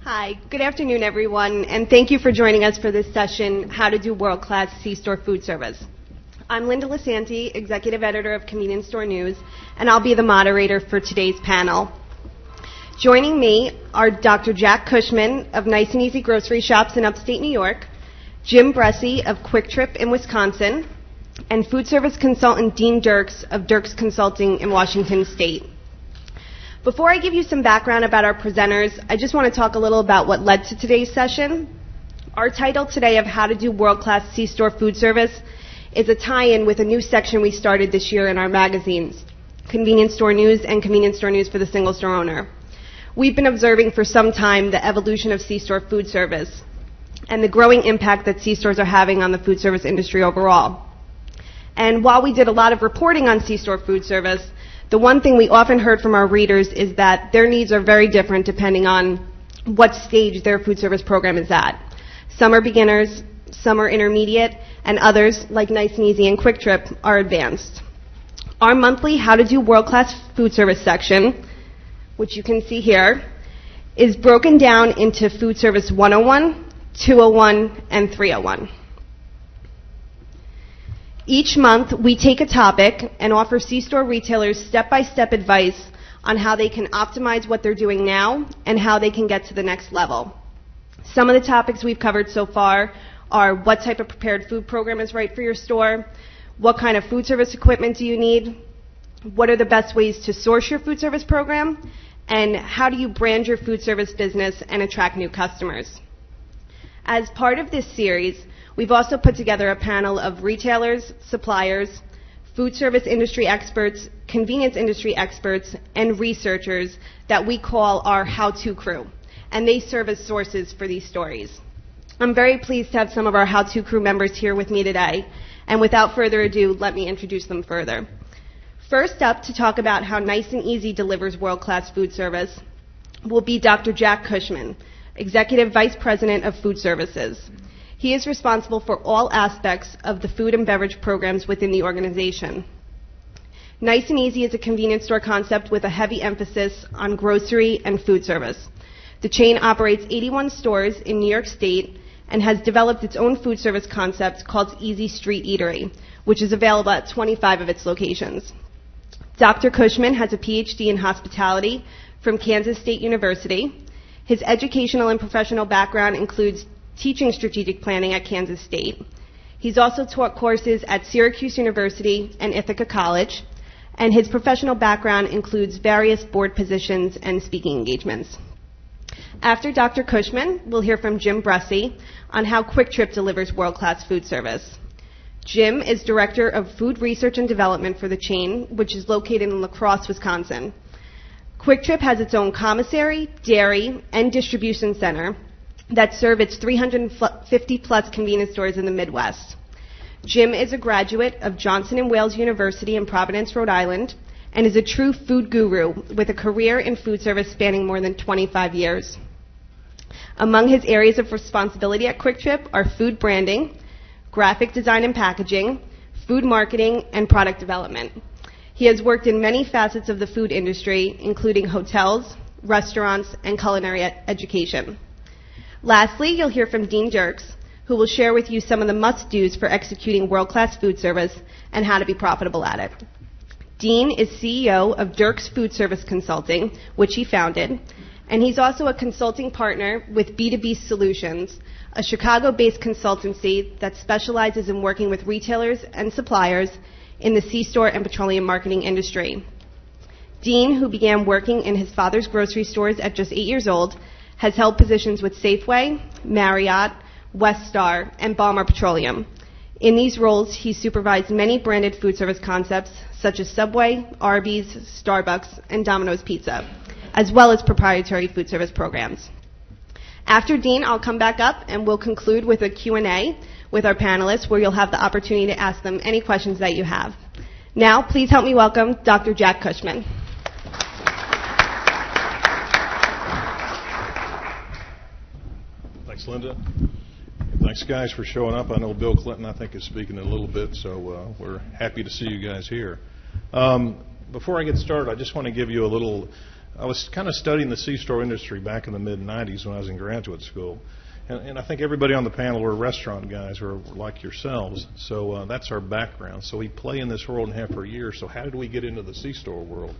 Hi, good afternoon, everyone, and thank you for joining us for this session, How to Do World-Class C-Store Food Service. I'm Linda Lisanti, Executive Editor of Convenience Store News, and I'll be the moderator for today's panel. Joining me are Dr. Jack Cushman of Nice and Easy Grocery Shops in upstate New York, Jim Bressi of Quick Trip in Wisconsin, and food service consultant Dean Dirks of Dirks Consulting in Washington State. Before I give you some background about our presenters, I just want to talk a little about what led to today's session. Our title today of How to Do World-Class C-Store Food Service is a tie-in with a new section we started this year in our magazines, Convenience Store News and Convenience Store News for the Single Store Owner. We've been observing for some time the evolution of C-Store food service and the growing impact that C-stores are having on the food service industry overall. And while we did a lot of reporting on C-Store food service, the one thing we often heard from our readers is that their needs are very different depending on what stage their food service program is at. Some are beginners, some are intermediate, and others, like Nice and Easy and Quick Trip, are advanced. Our monthly How to Do World-Class Food Service section, which you can see here, is broken down into Food Service 101, 201, and 301. Each month, we take a topic and offer C-store retailers step-by-step advice on how they can optimize what they're doing now and how they can get to the next level. Some of the topics we've covered so far are what type of prepared food program is right for your store, what kind of food service equipment do you need, what are the best ways to source your food service program, and how do you brand your food service business and attract new customers. As part of this series, we've also put together a panel of retailers, suppliers, food service industry experts, convenience industry experts, and researchers that we call our how-to crew, and they serve as sources for these stories. I'm very pleased to have some of our how-to crew members here with me today, and without further ado, let me introduce them further. First up to talk about how Nice and Easy delivers world-class food service will be Dr. Jack Cushman, Executive Vice President of Food Services. He is responsible for all aspects of the food and beverage programs within the organization. Nice and Easy is a convenience store concept with a heavy emphasis on grocery and food service. The chain operates 81 stores in New York State and has developed its own food service concept called Easy Street Eatery, which is available at 25 of its locations. Dr. Cushman has a PhD in hospitality from Kansas State University. His educational and professional background includes teaching strategic planning at Kansas State. He's also taught courses at Syracuse University and Ithaca College, and his professional background includes various board positions and speaking engagements. After Dr. Cushman, we'll hear from Jim Bressi on how Quick Trip delivers world-class food service. Jim is Director of Food Research and Development for the chain, which is located in La Crosse, Wisconsin. Quick Trip has its own commissary, dairy, and distribution center that serve its 350-plus convenience stores in the Midwest. Jim is a graduate of Johnson & Wales University in Providence, Rhode Island, and is a true food guru with a career in food service spanning more than 25 years. Among his areas of responsibility at Quick Trip are food branding, graphic design and packaging, food marketing, and product development. He has worked in many facets of the food industry, including hotels, restaurants, and culinary education. Lastly, you'll hear from Dean Dirks, who will share with you some of the must-dos for executing world-class food service and how to be profitable at it. Dean is CEO of Dirks Food Service Consulting, which he founded, and he's also a consulting partner with B2B Solutions, a Chicago-based consultancy that specializes in working with retailers and suppliers in the C-store and petroleum marketing industry. Dean, who began working in his father's grocery stores at just 8 years old, has held positions with Safeway, Marriott, Westar, and Balmer Petroleum. In these roles, he supervised many branded food service concepts such as Subway, Arby's, Starbucks, and Domino's Pizza, as well as proprietary food service programs. After Dean, I'll come back up and we'll conclude with a Q&A with our panelists where you'll have the opportunity to ask them any questions that you have. Now, please help me welcome Dr. Jack Cushman. Thanks, Linda. Thanks, guys, for showing up. I know Bill Clinton, I think, is speaking in a little bit, so we're happy to see you guys here. Before I get started, I just want to give you a little I was kind of studying the C-store industry back in the mid-'90s when I was in graduate school. And I think everybody on the panel were restaurant guys or like yourselves. So that's our background. So we play in this world and have for years. So how did we get into the C-store world?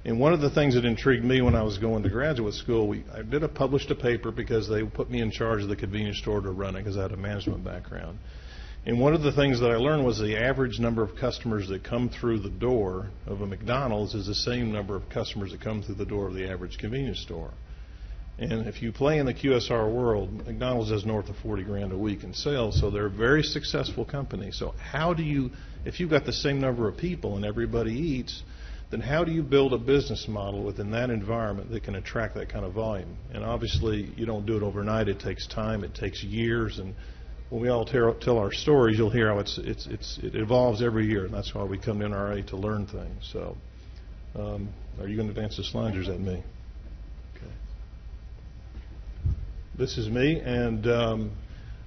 And one of the things that intrigued me when I was going to graduate school, I published a paper because they put me in charge of the convenience store to run it because I had a management background. And one of the things that I learned was the average number of customers that come through the door of a McDonald's is the same number of customers that come through the door of the average convenience store. And if you play in the QSR world, McDonald's does north of $40,000 a week in sales, so they're a very successful company. So how do you, if you've got the same number of people and everybody eats, then how do you build a business model within that environment that can attract that kind of volume? And obviously, you don't do it overnight. It takes time. It takes years. And when we all tell our stories, you'll hear how it evolves every year, and that's why we come to NRA to learn things. So are you going to advance the slides, or is that me? This is me, and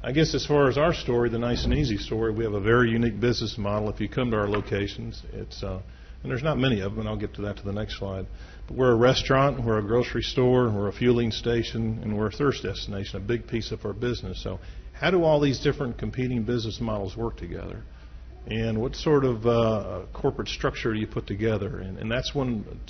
I guess as far as our story, the nice and easy story, we have a very unique business model. If you come to our locations, and there's not many of them, and I'll get to that to the next slide, but we're a restaurant, we're a grocery store, we're a fueling station, and we're a thirst destination, a big piece of our business. So how do all these different competing business models work together? And what sort of corporate structure do you put together? And that's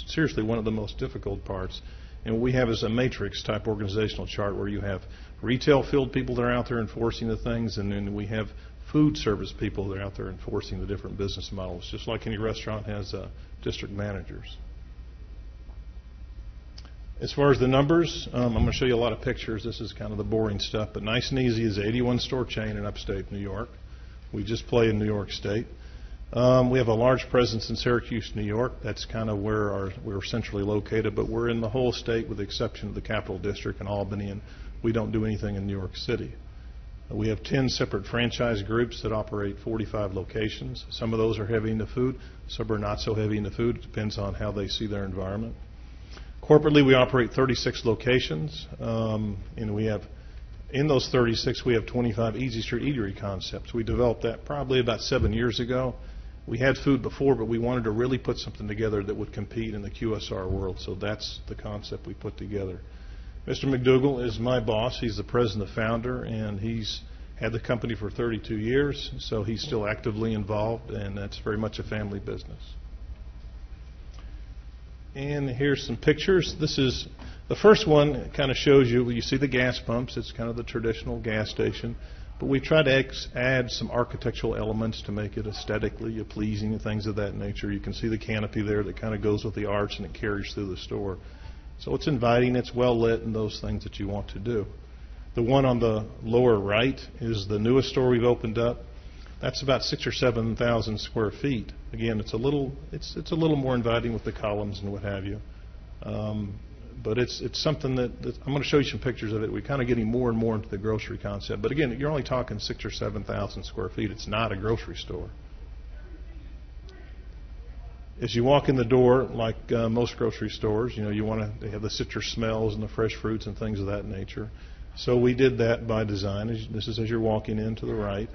seriously one of the most difficult parts. And what we have is a matrix-type organizational chart where you have retail field people that are out there enforcing the things, and then we have food service people that are out there enforcing the different business models, just like any restaurant has district managers. As far as the numbers, I'm going to show you a lot of pictures. This is kind of the boring stuff, but Nice and Easy is an 81-store chain in upstate New York. We just play in New York State. We have a large presence in Syracuse, New York. That's kind of where we're centrally located, but we're in the whole state with the exception of the Capital District and Albany, and we don't do anything in New York City. We have 10 separate franchise groups that operate 45 locations. Some of those are heavy into food. Some are not so heavy into food. It depends on how they see their environment. Corporately, we operate 36 locations, and we have in those 36, we have 25 Easy Street Eatery concepts. We developed that probably about 7 years ago. We had food before, but we wanted to really put something together that would compete in the QSR world, so that's the concept we put together. Mr. McDougall is my boss. He's the president and founder, and he's had the company for 32 years, so he's still actively involved, and that's very much a family business. And here's some pictures. This is the first one. It kind of shows you see the gas pumps. It's kind of the traditional gas station. But we try to add some architectural elements to make it aesthetically pleasing and things of that nature. You can see the canopy there that kind of goes with the arch and it carries through the store. So it's inviting, it's well lit, and those things that you want to do. The one on the lower right is the newest store we've opened up. That's about 6,000 or 7,000 square feet. Again, it's a little more inviting with the columns and what have you. But it's something that I'm going to show you some pictures of it. We're kind of getting more and more into the grocery concept. But again, you're only talking 6,000 or 7,000 square feet. It's not a grocery store. As you walk in the door, like most grocery stores, they have the citrus smells and the fresh fruits and things of that nature. So we did that by design. This is as you're walking in to the right.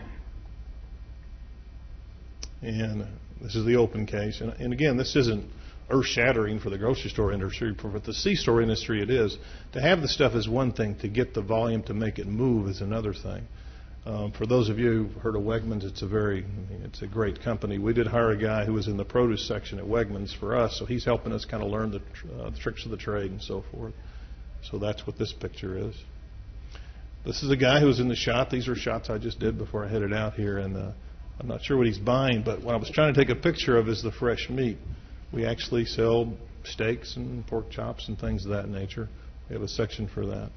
And this is the open case. And again, this isn't earth-shattering for the grocery store industry, but for the C-store industry it is. To have the stuff is one thing. To get the volume to make it move is another thing. For those of you who've heard of Wegmans, it's a great company. We did hire a guy who was in the produce section at Wegmans for us, so he's helping us kind of learn the tricks of the trade and so forth. So that's what this picture is. This is a guy who was in the shop. These are shots I just did before I headed out here, and I'm not sure what he's buying, but what I was trying to take a picture of is the fresh meat. We actually sell steaks and pork chops and things of that nature. We have a section for that.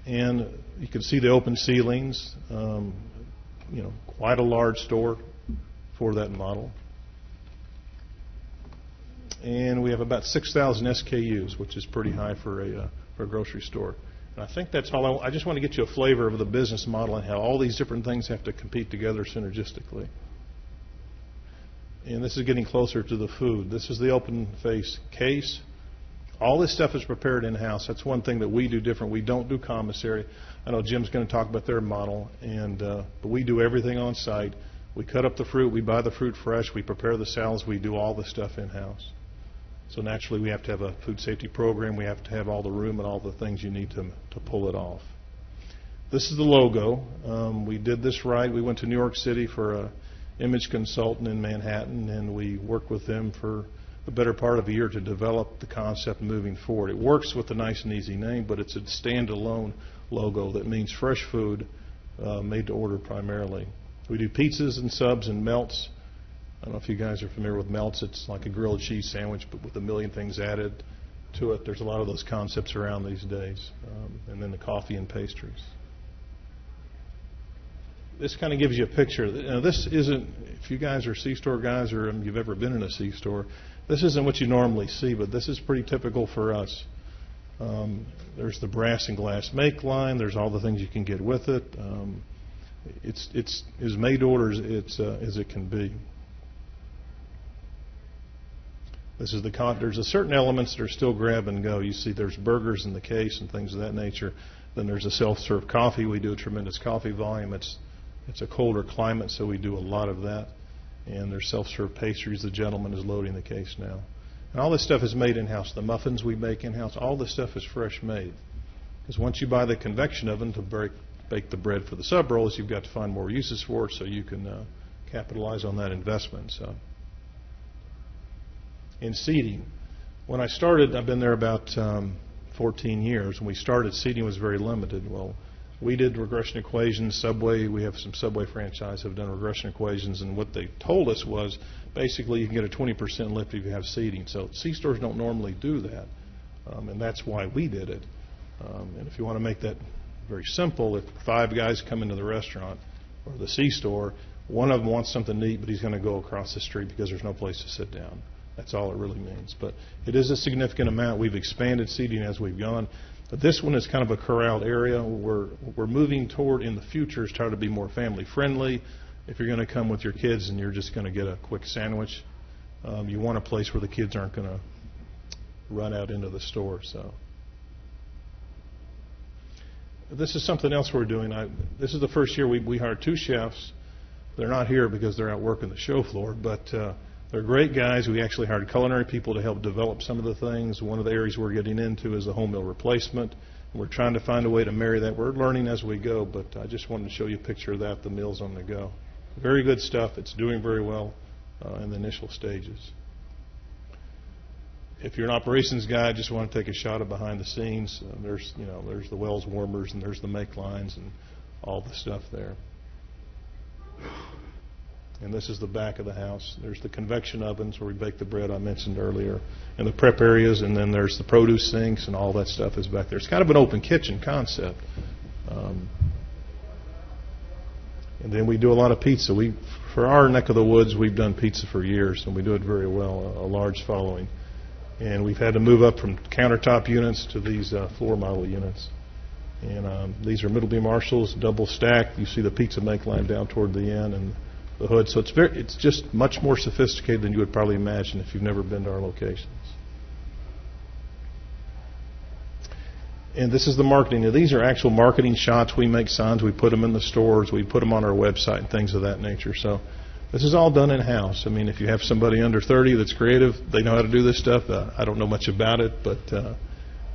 And you can see the open ceilings, quite a large store for that model. And we have about 6,000 SKUs, which is pretty high for a grocery store. And I think that's all. I just want to get you a flavor of the business model and how all these different things have to compete together synergistically. And this is getting closer to the food. This is the open face case. All this stuff is prepared in-house. That's one thing that we do different. We don't do commissary. I know Jim's going to talk about their model, but we do everything on site. We cut up the fruit. We buy the fruit fresh. We prepare the salads. We do all the stuff in-house. So naturally, we have to have a food safety program. We have to have all the room and all the things you need to pull it off. This is the logo. We did this right. We went to New York City for an image consultant in Manhattan, and we worked with them for the better part of a year to develop the concept moving forward. It works with a nice and easy name, but it's a standalone logo that means fresh food made to order primarily. We do pizzas and subs and melts. I don't know if you guys are familiar with melts. It's like a grilled cheese sandwich, but with a million things added to it. There's a lot of those concepts around these days. And then the coffee and pastries. This kind of gives you a picture. This isn't, if you guys are C-store guys or you've ever been in a C-store, this isn't what you normally see, but this is pretty typical for us. There's the brass and glass make line. There's all the things you can get with it. It's as made to order as it can be. This is there's a certain elements that are still grab and go. You see there's burgers in the case and things of that nature. Then there's a self-serve coffee. We do a tremendous coffee volume. It's a colder climate, so we do a lot of that. And there's self-serve pastries. The gentleman is loading the case now. And all this stuff is made in-house. The muffins we make in-house, all this stuff is fresh made. Because once you buy the convection oven to bake the bread for the sub rolls, you've got to find more uses for it so you can capitalize on that investment. So, in seating, when I started, I've been there about 14 years. When we started, seating was very limited. Well, we did regression equations. Subway, we have some Subway franchise have done regression equations, and what they told us was basically you can get a 20% lift if you have seating. So C-stores don't normally do that, and that's why we did it. And if you want to make that very simple, if 5 guys come into the restaurant or the C-store, one of them wants something to eat, but he's going to go across the street because there's no place to sit down. That's all it really means. But it is a significant amount. We've expanded seating as we've gone. But this one is kind of a corralled area. We're moving toward, in the future, is try to be more family friendly. If you're going to come with your kids and you're just going to get a quick sandwich, you want a place where the kids aren't going to run out into the store. So this is something else we're doing. This is the first year we hired 2 chefs. They're not here because they're out working the show floor, but they're great guys. We actually hired culinary people to help develop some of the things. One of the areas we're getting into is the home meal replacement. And we're trying to find a way to marry that. We're learning as we go, but I just wanted to show you a picture of that, the meals on the go. Very good stuff. It's doing very well in the initial stages. If you're an operations guy, I just want to take a shot of behind the scenes. There's the wells warmers and there's the make lines and all the stuff there. And this is the back of the house. There's the convection ovens where we bake the bread I mentioned earlier, and the prep areas, and then there's the produce sinks, and all that stuff is back there. It's kind of an open kitchen concept. And then we do a lot of pizza. For our neck of the woods, we've done pizza for years, and we do it very well, a large following. And we've had to move up from countertop units to these floor model units. And these are middle beam Marshalls, double stacked. You see the pizza make line down toward the end, and the hood. So it's just much more sophisticated than you would probably imagine if you've never been to our locations. And this is the marketing. Now, these are actual marketing shots. We make signs. We put them in the stores. We put them on our website and things of that nature. So this is all done in-house. I mean, if you have somebody under 30 that's creative, they know how to do this stuff. I don't know much about it, but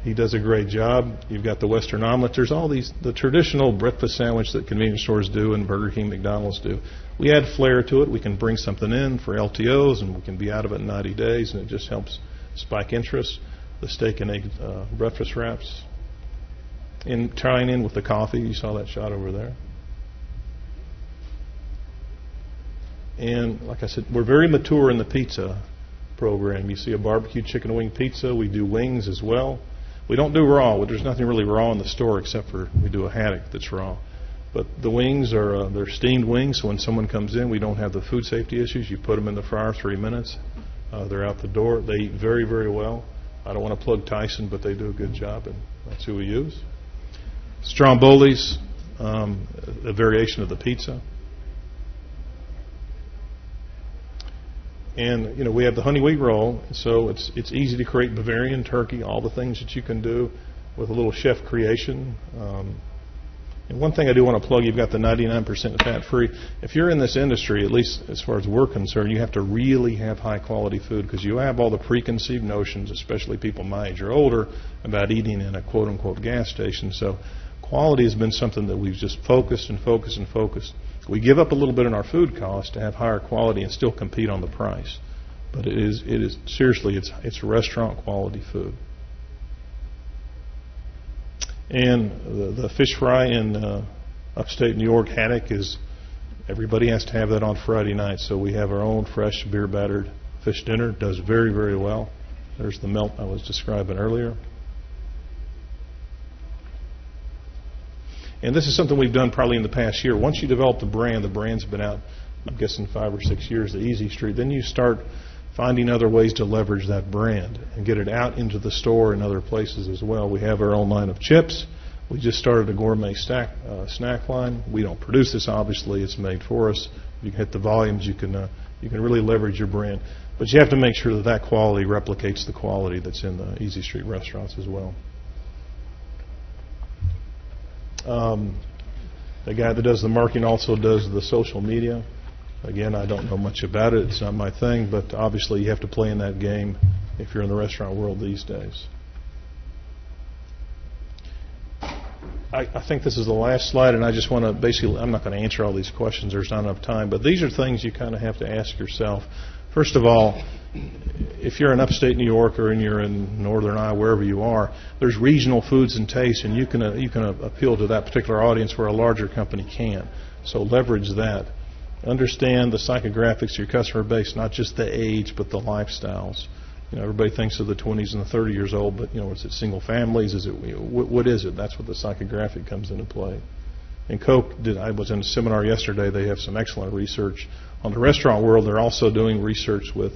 he does a great job. You've got the Western omelet. There's all the traditional breakfast sandwich that convenience stores do and Burger King, McDonald's do. We add flair to it. We can bring something in for LTOs, and we can be out of it in 90 days, and it just helps spike interest. The steak and egg breakfast wraps. And tying in with the coffee. You saw that shot over there. And like I said, we're very mature in the pizza program. You see a barbecue chicken wing pizza. We do wings as well. We don't do raw. There's nothing really raw in the store except for we do a haddock that's raw. But the wings they're steamed wings, so when someone comes in, we don't have the food safety issues. You put them in the fryer 3 minutes. They're out the door. They eat very, very well. I don't want to plug Tyson, but they do a good job, and that's who we use. Strombolis, a variation of the pizza. And, we have the honey wheat roll, so it's easy to create Bavarian turkey, all the things that you can do with a little chef creation. And one thing I do want to plug, you've got the 99% fat-free. If you're in this industry, at least as far as we're concerned, you have to really have high-quality food because you have all the preconceived notions, especially people my age or older, about eating in a quote-unquote gas station. So quality has been something that we've just focused and focused and focused. We give up a little bit in our food cost to have higher quality and still compete on the price. But it is seriously, it's restaurant quality food. And the fish fry in upstate New York, haddock, is everybody has to have that on Friday night. So we have our own fresh beer battered fish dinner. It does very, very well. There's the melt I was describing earlier. And this is something we've done probably in the past year. Once you develop the brand's been out, I'm guessing 5 or 6 years, the Easy Street, then you start finding other ways to leverage that brand and get it out into the store and other places as well. We have our own line of chips. We just started a gourmet snack line. We don't produce this, obviously. It's made for us. You can hit the volumes. You can really leverage your brand. But you have to make sure that quality replicates the quality that's in the Easy Street restaurants as well. The guy that does the marketing also does the social media. Again, I don't know much about it. It's not my thing, but obviously you have to play in that game if you're in the restaurant world these days. I think this is the last slide, and I just want to basically, I'm not going to answer all these questions. There's not enough time, but these are things you kind of have to ask yourself. First of all, if you're in upstate New York or you're in northern Iowa, wherever you are, there's regional foods and tastes, and you can appeal to that particular audience where a larger company can't. So leverage that. Understand the psychographics of your customer base, not just the age, but the lifestyles. Everybody thinks of the 20s and the 30 years old, but is it single families? Is it what is it? That's what the psychographic comes into play. And Coke I was in a seminar yesterday. They have some excellent research on the restaurant world. They're also doing research with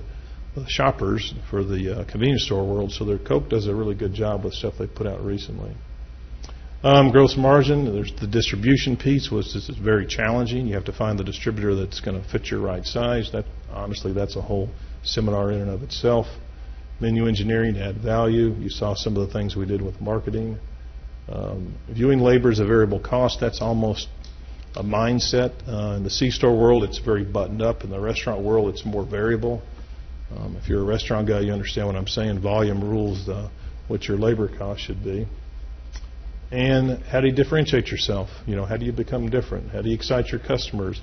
shoppers for the convenience store world. So Coke does a really good job with stuff they put out recently. Gross margin, there's the distribution piece, which is very challenging. You have to find the distributor that's going to fit your right size. Honestly, that's a whole seminar in and of itself. Menu engineering to add value. You saw some of the things we did with marketing. Viewing labor as a variable cost, that's almost a mindset. In the C-store world, it's very buttoned up. In the restaurant world, it's more variable. If you're a restaurant guy, you understand what I'm saying. Volume rules what your labor cost should be. And how do you differentiate yourself? How do you become different? How do you excite your customers?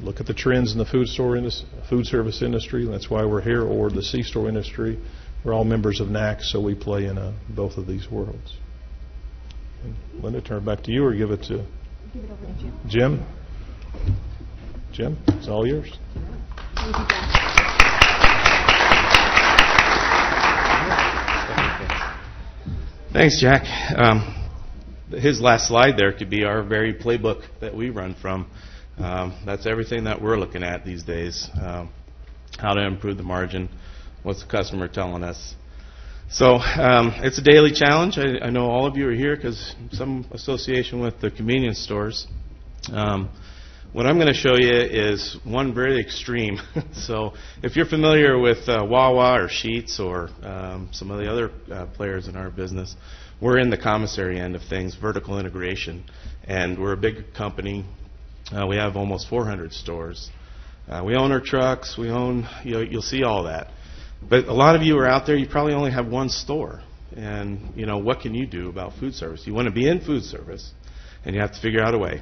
Look at the trends in the food service industry. That's why we're here, or the C-store industry. We're all members of NAC, so we play in both of these worlds. And Linda, turn it back to you, or give it over to Jim. Jim, it's all yours. Thank you, Jack. Thanks, Jack. His last slide there could be our very playbook that we run from. That's everything that we're looking at these days. How to improve the margin, what's the customer telling us. So it's a daily challenge. I know all of you are here because some association with the convenience stores. What I'm going to show you is one very extreme. So if you're familiar with Wawa or Sheetz or some of the other players in our business, we're in the commissary end of things, vertical integration, and we're a big company. We have almost 400 stores. We own our trucks. We own, you'll see all that. But a lot of you are out there, you probably only have one store. And, what can you do about food service? You want to be in food service, and you have to figure out a way.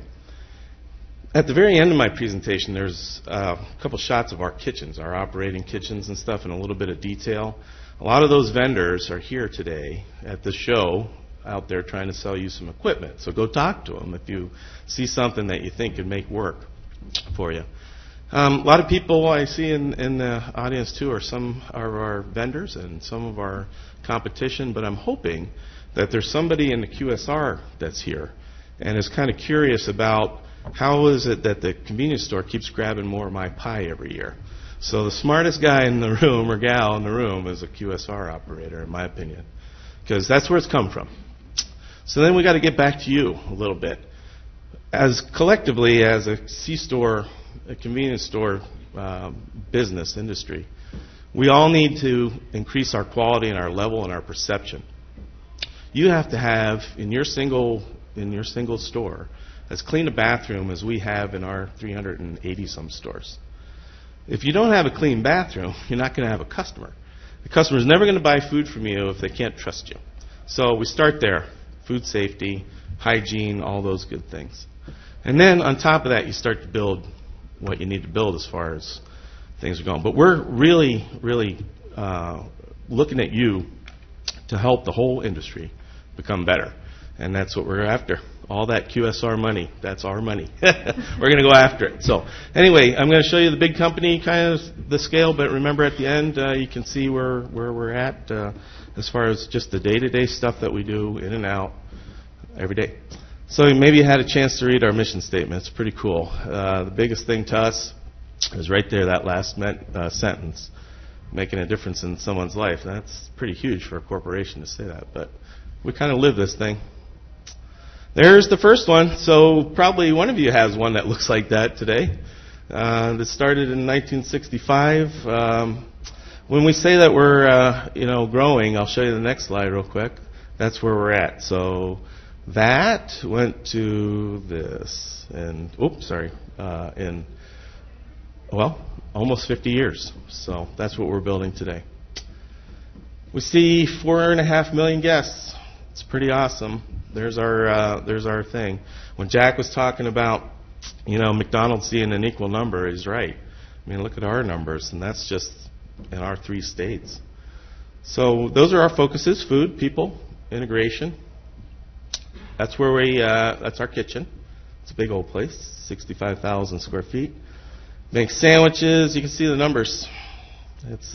At the very end of my presentation, there's a couple shots of our kitchens, our operating kitchens and stuff, and a little bit of detail. A lot of those vendors are here today at the show out there trying to sell you some equipment. So go talk to them if you see something that you think could make work for you. A lot of people I see in the audience, too, are some of our vendors and some of our competition, but I'm hoping that there's somebody in the QSR that's here and is kind of curious about how is it that the convenience store keeps grabbing more of my pie every year. So the smartest guy in the room or gal in the room is a QSR operator, in my opinion, because that's where it's come from. So then we got to get back to you a little bit. As collectively, as a C-store, a convenience store business industry, we all need to increase our quality and our level and our perception. You have to have in your single store as clean a bathroom as we have in our 380-some stores. If you don't have a clean bathroom, you're not going to have a customer. The customer's never going to buy food from you if they can't trust you. So we start there. Food safety, hygiene, all those good things. And then on top of that, you start to build what you need to build as far as things are going. But we're really, really looking at you to help the whole industry become better. And that's what we're after. All that QSR money, that's our money. We're going to go after it. So anyway, I'm going to show you the big company, kind of the scale, but remember at the end you can see where we're at as far as just the day-to-day stuff that we do in and out every day. So maybe you had a chance to read our mission statement. It's pretty cool. The biggest thing to us is right there, that last sentence, making a difference in someone's life. That's pretty huge for a corporation to say that, but we kind of live this thing. There's the first one. So probably one of you has one that looks like that today. This started in 1965. When we say that we're growing, I'll show you the next slide real quick. That's where we're at. So that went to this, and in almost 50 years. So that's what we're building today. We see 4.5 million guests. It's pretty awesome. There's our thing. When Jack was talking about, McDonald's seeing an equal number, he's right. I mean, look at our numbers, and that's just in our 3 states. So those are our focuses: food, people, integration. That's where that's our kitchen. It's a big old place, 65,000 square feet. Make sandwiches. You can see the numbers. It's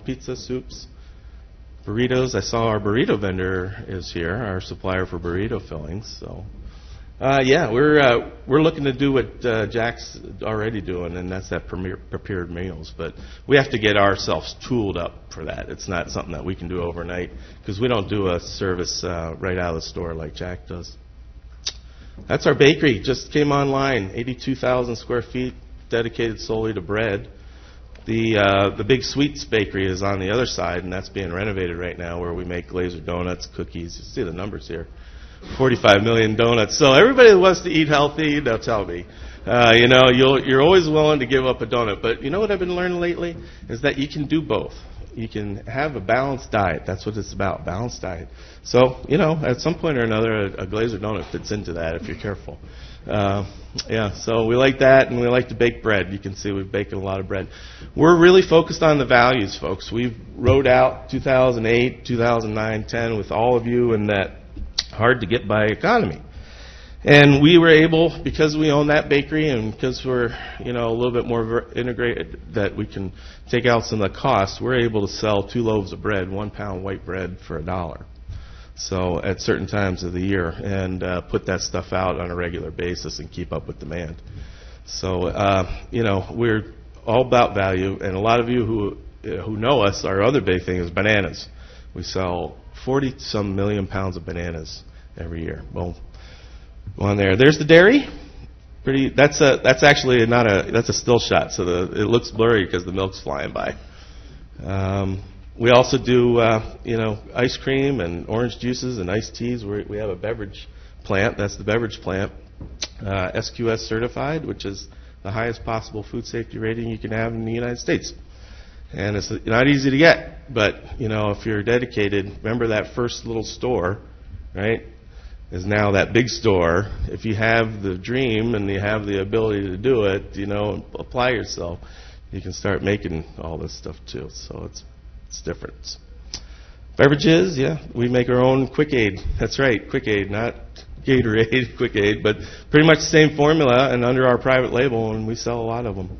pizza, soups, burritos. I saw our burrito vendor is here, our supplier for burrito fillings. So, we're looking to do what Jack's already doing, and that's that prepared meals. But we have to get ourselves tooled up for that. It's not something that we can do overnight because we don't do a service right out of the store like Jack does. That's our bakery. Just came online, 82,000 square feet, dedicated solely to bread. The Big Sweets bakery is on the other side, and that's being renovated right now, where we make glazer donuts, cookies. You see the numbers here, 45 million donuts. So everybody that wants to eat healthy, they'll tell me. You're always willing to give up a donut. But you know what I've been learning lately is that you can do both. You can have a balanced diet. That's what it's about, balanced diet. So, at some point or another, a glazer donut fits into that if you're careful. So we like that, and we like to bake bread. You can see we've baked a lot of bread. We're really focused on the values, folks. We've wrote out 2008, 2009, 10 with all of you in that hard-to-get-by economy. And we were able, because we own that bakery and because we're, a little bit more integrated, that we can take out some of the costs, we're able to sell 2 loaves of bread, 1 pound white bread for $1. So at certain times of the year, and put that stuff out on a regular basis and keep up with demand. So, we're all about value, and a lot of you who know us, our other big thing is bananas. We sell 40-some million pounds of bananas every year. Well, on there. There's the dairy. That's actually that's a still shot, so it looks blurry because the milk's flying by. We also do ice cream and orange juices and iced teas. We have a beverage plant. That's the Beverage Plant, SQS certified, which is the highest possible food safety rating you can have in the United States. And it's not easy to get, but if you're dedicated, remember that first little store, right? Is now that big store. If you have the dream and you have the ability to do it, apply yourself, you can start making all this stuff too. So it's different. Beverages, we make our own Quick Aid. That's right, Quick Aid, not Gatorade, Quick Aid, but pretty much the same formula and under our private label, and we sell a lot of them.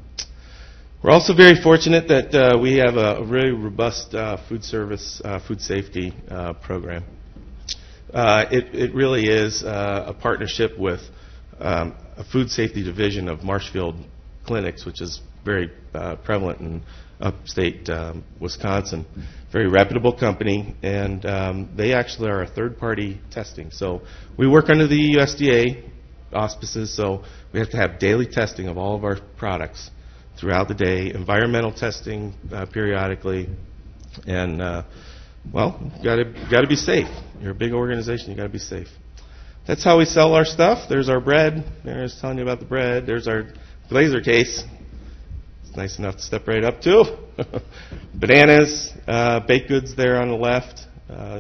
We're also very fortunate that we have a really robust food service, food safety program. It really is a partnership with a food safety division of Marshfield Clinics, which is very prevalent in upstate Wisconsin. Very reputable company, and they actually are a third-party testing. So we work under the USDA auspices, so we have to have daily testing of all of our products throughout the day, environmental testing periodically, and got to be safe. You're a big organization, you got to be safe. that's how we sell our stuff. There's our bread. There's telling you about the bread. There's our glazer case. It's nice enough to step right up to. Bananas, baked goods there on the left.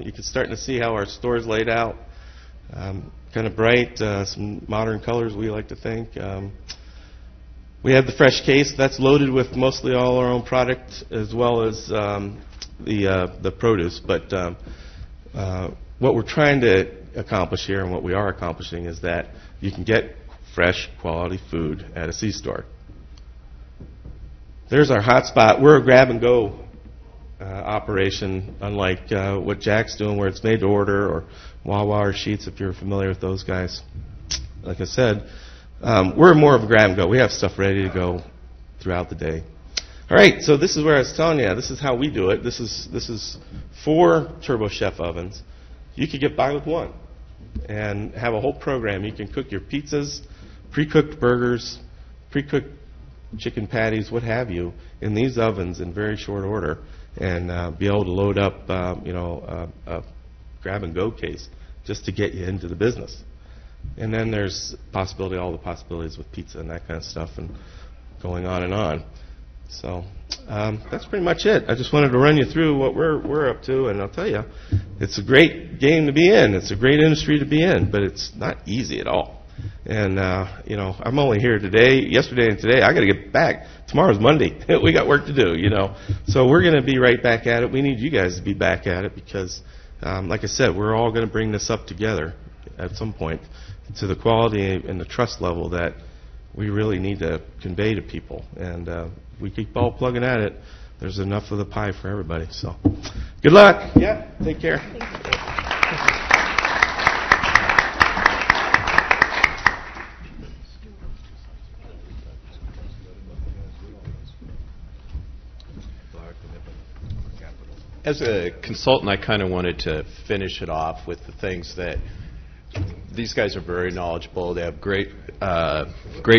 You can start to see how our store's laid out. Kind of bright, some modern colors we like to think. We have the fresh case. That's loaded with mostly all our own product as well as the produce. But what we're trying to accomplish here and what we are accomplishing is that you can get fresh, quality food at a C-store. There's our hot spot. We're a grab-and-go operation, unlike what Jack's doing where it's made to order, or Wawa or Sheetz, if you're familiar with those guys. Like I said, we're more of a grab-and-go. We have stuff ready to go throughout the day. All right, so this is where I was telling you, this is how we do it. This is 4 Turbo Chef ovens. You could get by with one and have a whole program. You can cook your pizzas, pre-cooked burgers, pre-cooked chicken patties, what have you, in these ovens in very short order, and be able to load up, a grab-and-go case just to get you into the business. And then there's all the possibilities with pizza and that kind of stuff, and going on and on. So that's pretty much it. I just wanted to run you through what we're up to, and I'll tell you, it's a great game to be in. It's a great industry to be in, but it's not easy at all. And, I'm only here yesterday and today. I got to get back. Tomorrow's Monday. We got work to do, So we're going to be right back at it. We need you guys to be back at it because, like I said, we're all going to bring this up together at some point to the quality and the trust level that we really need to convey to people. And we keep all plugging at it. There's enough of the pie for everybody. So good luck. Yeah, take care. As a consultant, I kind of wanted to finish it off with the things that these guys are very knowledgeable. They have great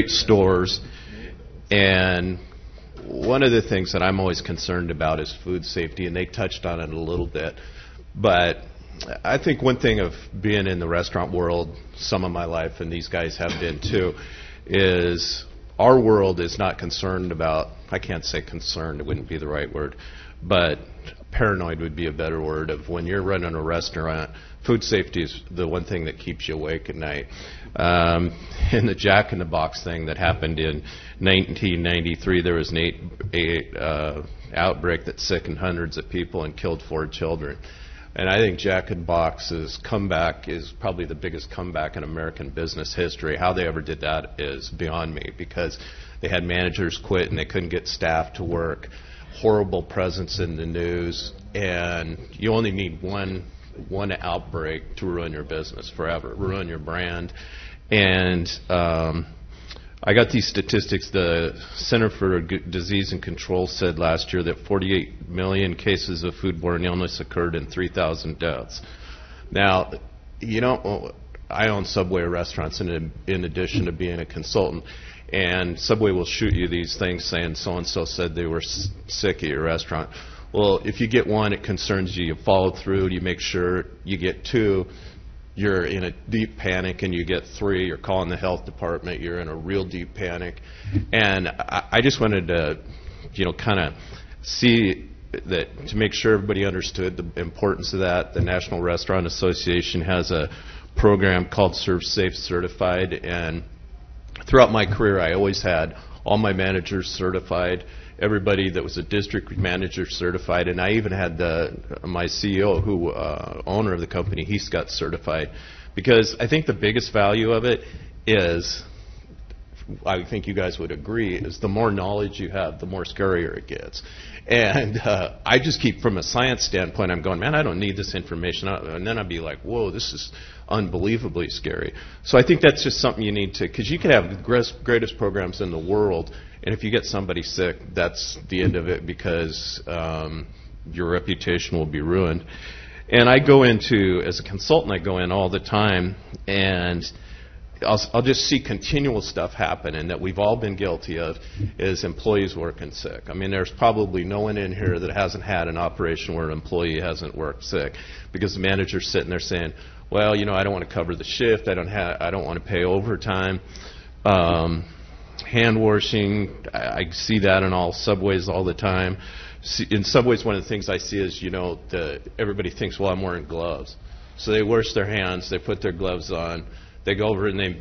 stores, and one of the things that I'm always concerned about is food safety, and they touched on it a little bit. But I think one thing of being in the restaurant world some of my life, and these guys have been too, is our world is not concerned about, I can't say concerned, it wouldn't be the right word, but paranoid would be a better word, of when you're running a restaurant, food safety is the one thing that keeps you awake at night. In the Jack in the Box thing that happened in 1993, there was an outbreak that sickened hundreds of people and killed 4 children. And I think Jack in the Box's comeback is probably the biggest comeback in American business history. How they ever did that is beyond me, because they had managers quit and they couldn't get staff to work. Horrible presence in the news, and you only need one outbreak to ruin your business forever, ruin your brand. And I got these statistics. The Center for Disease and Control said last year that 48 million cases of foodborne illness occurred and 3,000 deaths. Now, I own Subway restaurants in addition to being a consultant. And Subway will shoot you these things saying so-and-so said they were sick at your restaurant. Well, if you get 1, it concerns you. You follow through. You make sure. You get 2, you're in a deep panic. And you get 3, you're calling the health department. You're in a real deep panic. And I just wanted to, kind of see that, to make sure everybody understood the importance of that. The National Restaurant Association has a program called Serve Safe Certified, and throughout my career, I always had all my managers certified, everybody that was a district manager certified, and I even had my CEO, owner of the company, he's got certified. Because I think the biggest value of it is, I think you guys would agree, is the more knowledge you have, the more scarier it gets. And I just keep, from a science standpoint, I'm going, man, I don't need this information. And then I'd be like, whoa, this is unbelievably scary. So I think that's just something you need to, because you can have the greatest programs in the world, and if you get somebody sick, that's the end of it, because your reputation will be ruined. And I go into, as a consultant, I go in all the time, and I'll just see continual stuff happen, and that we've all been guilty of, is employees working sick. I mean, there's probably no one in here that hasn't had an operation where an employee hasn't worked sick, because the manager's sitting there saying, well, I don't want to cover the shift. I don't want to pay overtime. Hand washing, I see that in all subways all the time. In subways, one of the things I see is, everybody thinks, well, I'm wearing gloves. So they wash their hands, they put their gloves on, they go over and they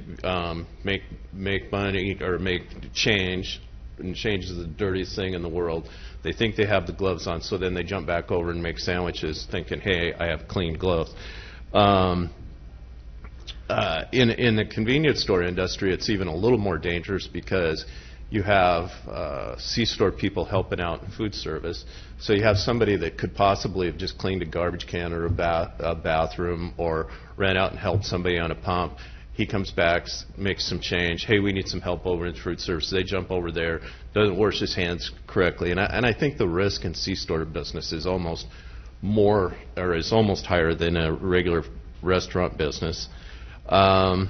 make money or make change, and change is the dirtiest thing in the world. They think they have the gloves on, so then they jump back over and make sandwiches thinking, hey, I have clean gloves. In the convenience store industry, it's even a little more dangerous because you have C-store people helping out in food service. So you have somebody that could possibly have just cleaned a garbage can or a bathroom or ran out and helped somebody on a pump. He comes back, makes some change. Hey, we need some help over in food service. They jump over there, doesn't wash his hands correctly. And I think the risk in C-store business is almost more, or is almost higher than a regular restaurant business. I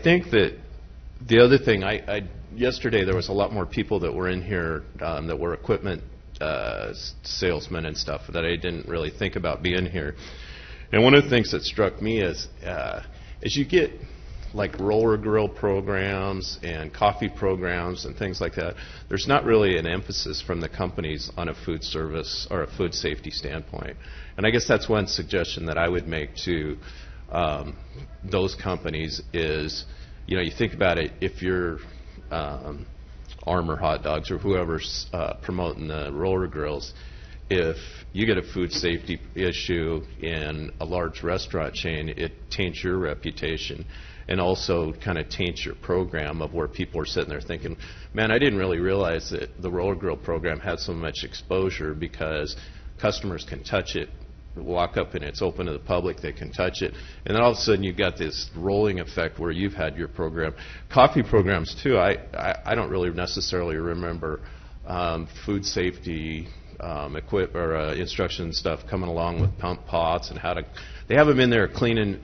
think that the other thing, yesterday there was a lot more people that were in here that were equipment salesmen and stuff that I didn't really think about being here. And one of the things that struck me is as you get like roller grill programs and coffee programs and things like that, there's not really an emphasis from the companies on a food service or a food safety standpoint. And I guess that's one suggestion that I would make to those companies is, you think about it, if you're Armour Hot Dogs or whoever's promoting the roller grills, if you get a food safety issue in a large restaurant chain, it taints your reputation and also kind of taints your program of where people are sitting there thinking, man, I didn't really realize that the roller grill program had so much exposure because customers can touch it, walk up and it's open to the public, they can touch it, and then all of a sudden you've got this rolling effect where you've had your program. Coffee programs too, I don't really necessarily remember food safety instruction stuff coming along with pump pots and how to, they have them in there cleaning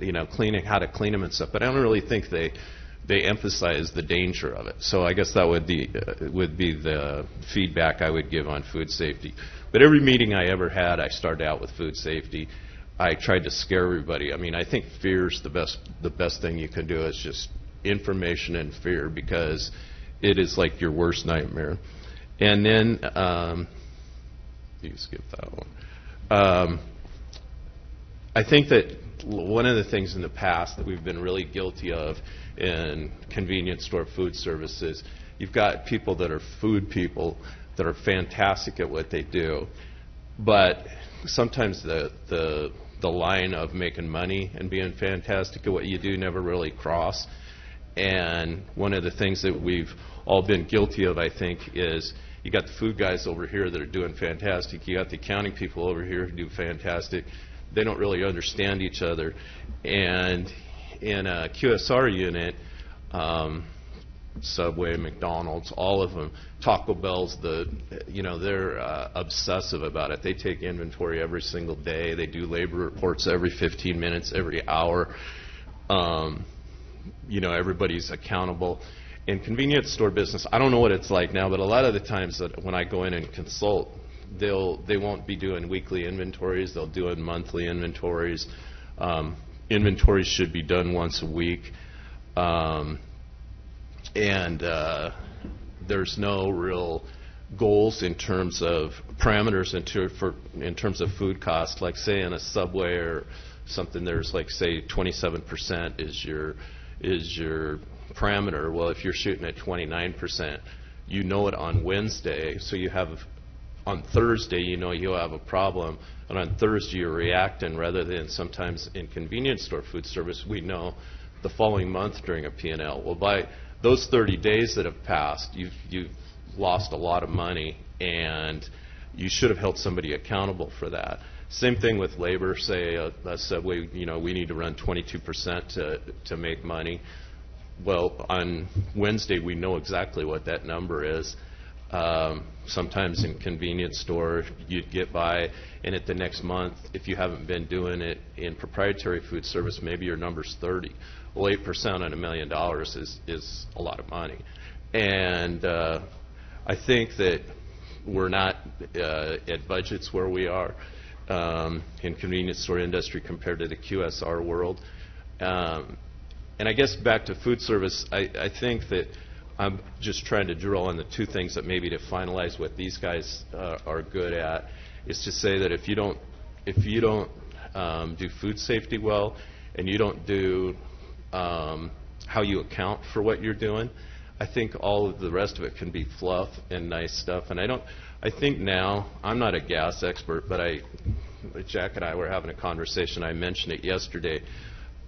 how to clean them and stuff, but I don't really think they emphasize the danger of it. So I guess that would be the feedback I would give on food safety. But every meeting I ever had, I started out with food safety. I tried to scare everybody. I mean, I think fear is the best thing you can do is just information and fear, because it is like your worst nightmare. And then you can skip that one. I think that one of the things in the past that we've been really guilty of in convenience store food services, you've got people that are food people that are fantastic at what they do, but sometimes the line of making money and being fantastic at what you do never really cross. And one of the things that we've all been guilty of, I think, is you got the food guys over here that are doing fantastic. You got the accounting people over here who do fantastic. They don't really understand each other. And in a QSR unit, Subway, McDonald's, all of them, Taco Bell's, they're obsessive about it. They take inventory every single day. They do labor reports every 15 minutes, every hour. Everybody's accountable. In convenience store business, I don't know what it's like now, but a lot of the times that when I go in and consult, they won't be doing weekly inventories. They'll do monthly inventories. Inventories should be done once a week. There's no real goals in terms of parameters in terms of food cost. Like say in a Subway or something, there's like say 27% is your parameter. Well, if you're shooting at 29%, you know it on Wednesday, so you have on Thursday you'll have a problem, and on Thursday you're reacting, rather than sometimes in convenience store food service we know the following month during a P&L. Well, by those 30 days that have passed, you've lost a lot of money, and you should have held somebody accountable for that. Same thing with labor. Say a Subway, we need to run 22% to make money. Well, on Wednesday we know exactly what that number is. Sometimes in convenience store you'd get by, and at the next month, if you haven't been doing it in proprietary food service, maybe your number's 30. Well, 8% on $1 million is a lot of money. And I think that we're not at budgets where we are. in convenience store industry compared to the QSR world. And I guess back to food service, I think that I'm just trying to drill on the two things that maybe to finalize what these guys are good at is to say that if you don't do food safety well and you don't do how you account for what you're doing, I think all of the rest of it can be fluff and nice stuff. And I think now, I'm not a gas expert, but Jack and I were having a conversation. I mentioned it yesterday.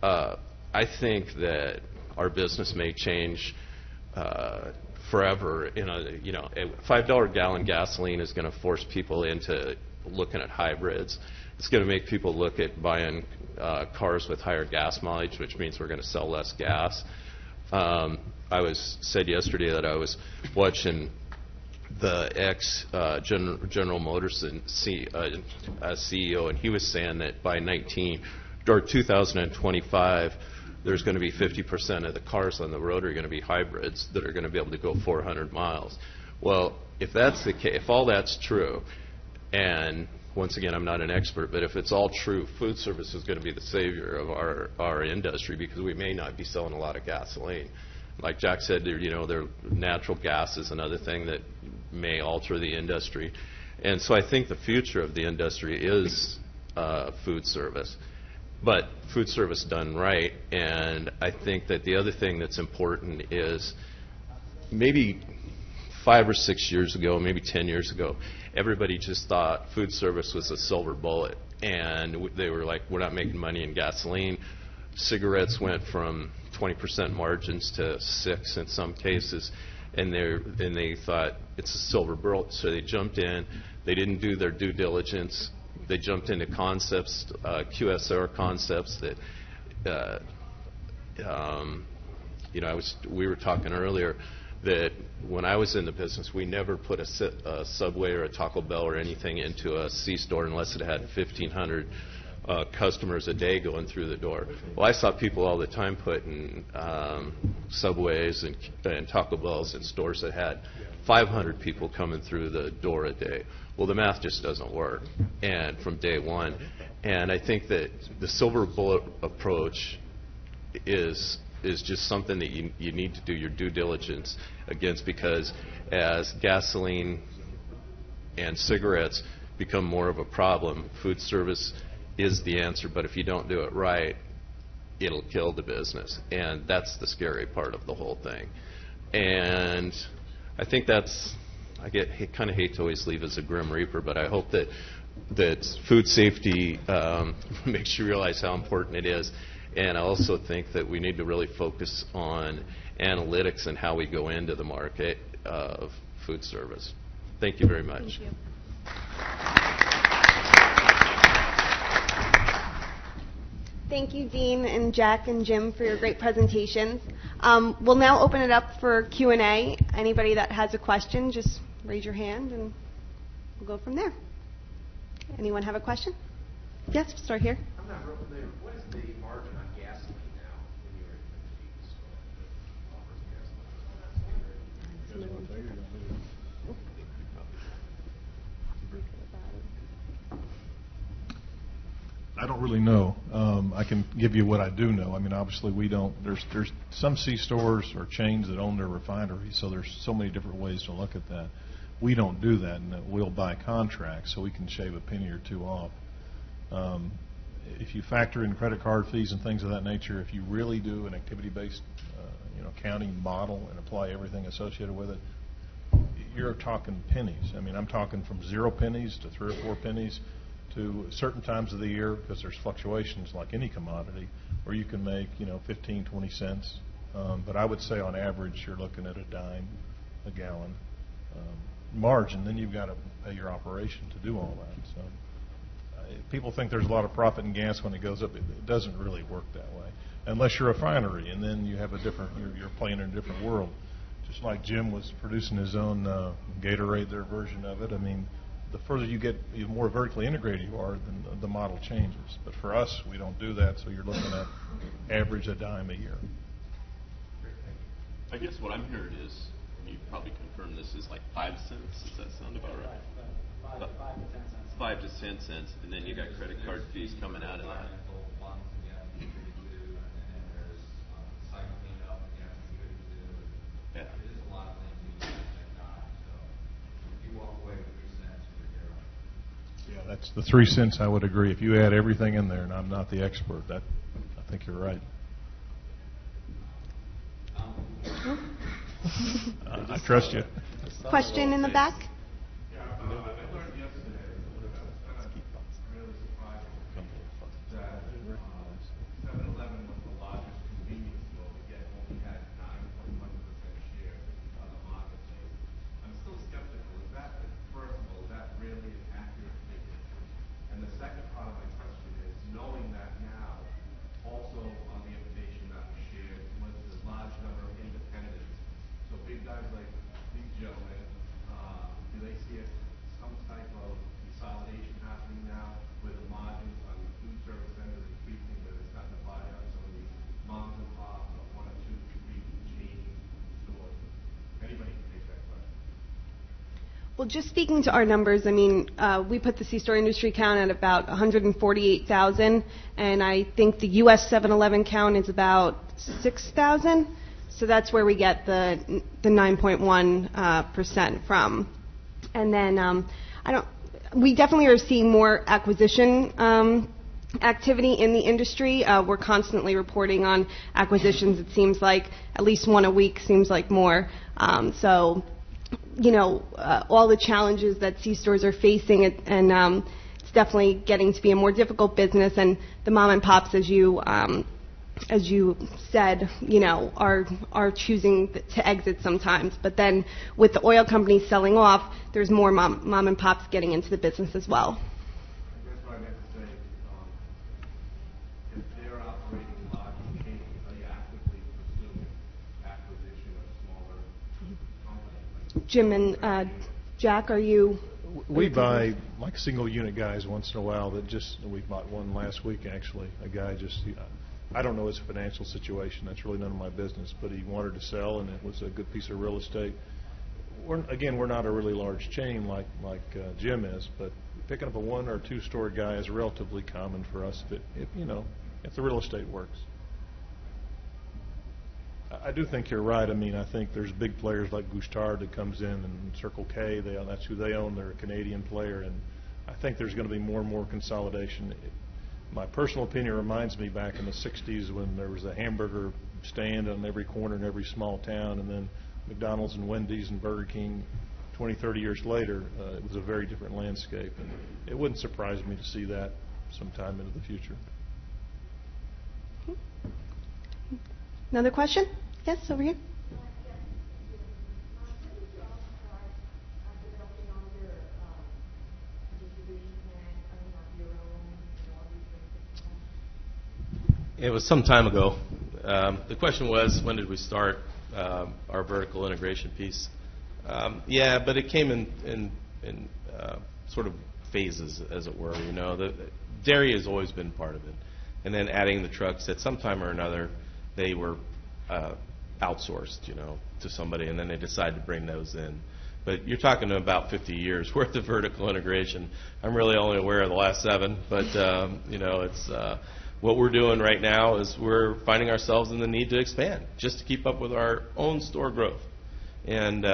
I think that our business may change forever. A $5 gallon gasoline is going to force people into looking at hybrids. It's going to make people look at buying cars with higher gas mileage, which means we're going to sell less gas. I said yesterday that I was watching the General Motors CEO, and he was saying that by 2025, there's going to be 50% of the cars on the road are going to be hybrids that are going to be able to go 400 miles. Well, if that's the case, if all that's true, and once again, I'm not an expert, but if it's all true, food service is going to be the savior of our industry because we may not be selling a lot of gasoline. Like Jack said, their natural gas is another thing that may alter the industry. And so I think the future of the industry is food service, but food service done right. And I think that the other thing that's important is maybe 5 or 6 years ago, maybe 10 years ago, everybody just thought food service was a silver bullet. And they were like, we're not making money in gasoline. Cigarettes went from 20% margins to 6% in some cases. And they thought it's a silver bullet. So they jumped in. They didn't do their due diligence. They jumped into concepts, QSR concepts that, we were talking earlier that when I was in the business, we never put a Subway or a Taco Bell or anything into a C-store unless it had 1,500 customers a day going through the door. Well, I saw people all the time putting Subways and Taco Bells in stores that had 500 people coming through the door a day. Well, the math just doesn't work, and from day one. And I think that the silver bullet approach is just something that you need to do your due diligence against, because as gasoline and cigarettes become more of a problem, food service is the answer, but if you don't do it right, it'll kill the business. And that's the scary part of the whole thing. And I think I kind of hate to always leave as a grim reaper, but I hope that food safety makes you realize how important it is. And I also think that we need to really focus on analytics and how we go into the market of food service. Thank you very much. Thank you. Thank you, Dean and Jack and Jim, for your great presentations. We'll now open it up for Q&A. Anybody that has a question, just raise your hand and we'll go from there. Anyone have a question? Yes, we'll start here. I'm not real familiar. What is the margin on gasoline now when you're in the convenience store that offers gasoline? I don't really know. I can give you what I do know. I mean, obviously we don't. There's some C-stores or chains that own their refineries, so there's so many different ways to look at that. We don't do that, and we'll buy contracts so we can shave a penny or two off. If you factor in credit card fees and things of that nature, if you really do an activity-based, accounting model and apply everything associated with it, you're talking pennies. I mean, I'm talking from 0 pennies to 3 or 4 pennies to certain times of the year, because there's fluctuations like any commodity, where you can make 15, 20 cents. But I would say on average you're looking at a dime a gallon margin. Then you've got to pay your operation to do all that. So people think there's a lot of profit in gas when it goes up. It doesn't really work that way, unless you're a refinery, and then you have you're playing in a different world. Just like Jim was producing his own Gatorade, their version of it. I mean, the further you get, the more vertically integrated you are, then the model changes. But for us, we don't do that, so you're looking at average a dime a year. I guess what I'm hearing is you probably confirm this, is like 5 cents. Does that sound about right? 5 to 10 cents, and then you got credit card fees coming out of that. Yeah. Yeah, that's the 3 cents. I would agree. If you add everything in there, and I'm not the expert, I think you're right. I trust you. Question in the back? Well, just speaking to our numbers, I mean, we put the C-store industry count at about 148,000, and I think the U.S. 7-Eleven count is about 6,000. So that's where we get the 9.1% from. And then we definitely are seeing more acquisition activity in the industry. We're constantly reporting on acquisitions. It seems like at least one a week seems like more. So, you know, all the challenges that C-stores are facing, and it's definitely getting to be a more difficult business. And the mom and pops, as you said, you know, are choosing to exit sometimes. But then with the oil companies selling off, there's more mom and pops getting into the business as well. That's what I meant to say. If they're operating large chains, are you actively pursuing acquisition of smaller companies? Jim and Jack, are you? We buy like single unit guys once in a while we bought one last week actually. A guy I don't know his financial situation. That's really none of my business, but he wanted to sell, and it was a good piece of real estate. We're not a really large chain like Jim is, but picking up a 1 or 2 store guy is relatively common for us if the real estate works. I do think you're right. I mean, I think there's big players like Gustard that comes in, and Circle K. That's who they own. They're a Canadian player, and I think there's going to be more and more consolidation. My personal opinion reminds me back in the 60s when there was a hamburger stand on every corner in every small town, and then McDonald's and Wendy's and Burger King 20, 30 years later. It was a very different landscape, and it wouldn't surprise me to see that sometime into the future. Another question? Yes, over here. It was some time ago. The question was, when did we start our vertical integration piece? Yeah, but it came in sort of phases, as it were. You know, the dairy has always been part of it, and then adding the trucks at some time or another, they were outsourced, you know, to somebody, and then they decided to bring those in. But you're talking about 50 years worth of vertical integration. I'm really only aware of the last 7, but you know, it's what we're doing right now is we're finding ourselves in the need to expand just to keep up with our own store growth. And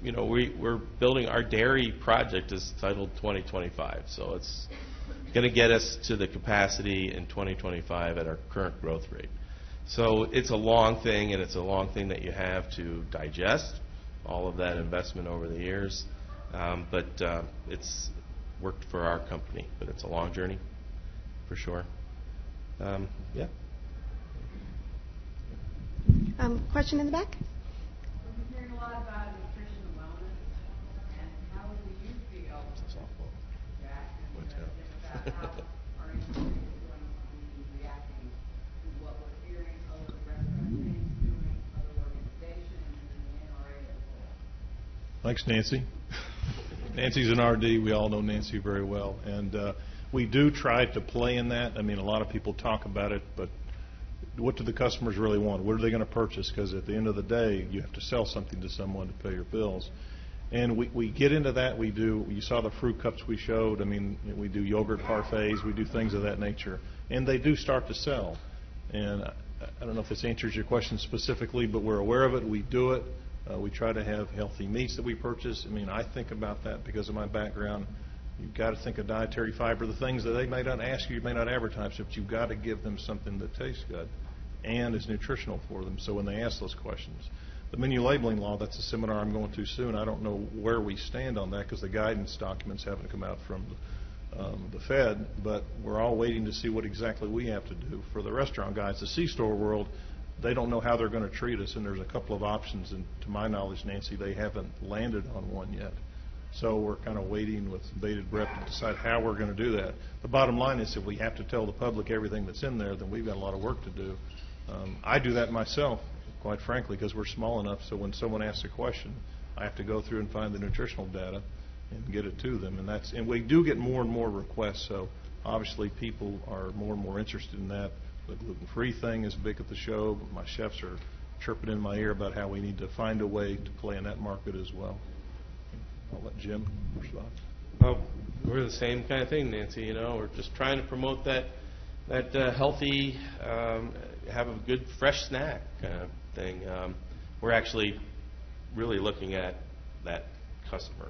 you know, we're building our dairy project is titled 2025, so it's going to get us to the capacity in 2025 at our current growth rate. So it's a long thing, and it's a long thing that you have to digest all of that investment over the years. But it's worked for our company, but it's a long journey for sure. Yeah. Question in the back? We've been hearing a lot about nutrition and wellness, and how do you feel, Jack, and about how our industry is going to be reacting to what we're hearing other restaurant chains doing, other organizations, and the NRA as well? Thanks, Nancy. Nancy's an RD. We all know Nancy very well, and we do try to play in that. I mean, a lot of people talk about it, but what do the customers really want? What are they going to purchase? Because at the end of the day, you have to sell something to someone to pay your bills. And we get into that. You saw the fruit cups we showed. I mean, we do yogurt parfaits. We do things of that nature. And they do start to sell. And I don't know if this answers your question specifically, but we're aware of it. We do it. We try to have healthy meats that we purchase. I mean, I think about that because of my background. You've got to think of dietary fiber, the things that they may not ask you may not advertise, but you've got to give them something that tastes good and is nutritional for them. So when they ask those questions. The menu labeling law, that's a seminar I'm going to soon. I don't know where we stand on that because the guidance documents haven't come out from the Fed, but we're all waiting to see what exactly we have to do. For the restaurant guys, the C-store world, they don't know how they're going to treat us, and there's a couple of options, and to my knowledge, Nancy, they haven't landed on one yet. So we're kind of waiting with bated breath to decide how we're going to do that. The bottom line is if we have to tell the public everything that's in there, then we've got a lot of work to do. I do that myself, quite frankly, because we're small enough, so when someone asks a question, I have to go through and find the nutritional data and get it to them. And we do get more and more requests, so obviously people are more and more interested in that. The gluten-free thing is big at the show. My chefs are chirping in my ear about how we need to find a way to play in that market as well. I'll let Jim respond. Well, we're the same kind of thing, Nancy. You know, we're just trying to promote that healthy, have a good fresh snack kind of thing. We're actually really looking at that customer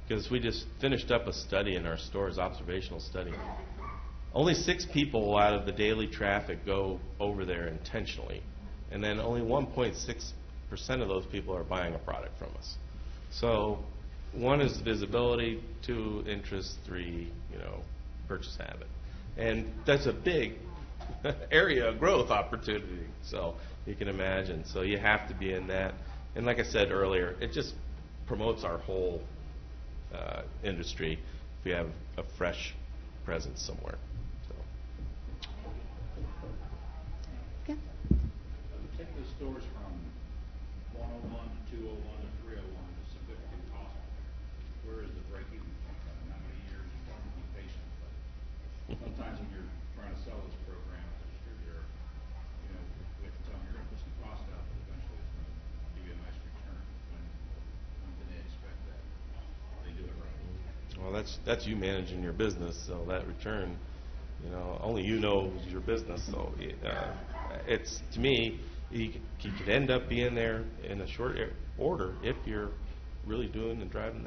because we just finished up a study in our stores, observational study. Only 6 people out of the daily traffic go over there intentionally, and then only 1.6% of those people are buying a product from us. So 1 is visibility, 2 interest, 3 purchase habit, and that's a big area of growth opportunity. So you can imagine. So you have to be in that, and like I said earlier, it just promotes our whole industry if we have a fresh presence somewhere. So. Okay. Take the stores from 101 to 201 to 301 is significant cost. Where is the break-even point? How many years you want to be patient? But sometimes when you're trying to sell this program as a distributor, we have to tell them you're going to put some cost out, but eventually it's going to give you a nice return. When can they expect that? They do it right. Well, that's you managing your business, so that return, only you know your business. So it's, to me, you could end up being there in a short order if you're really doing and driving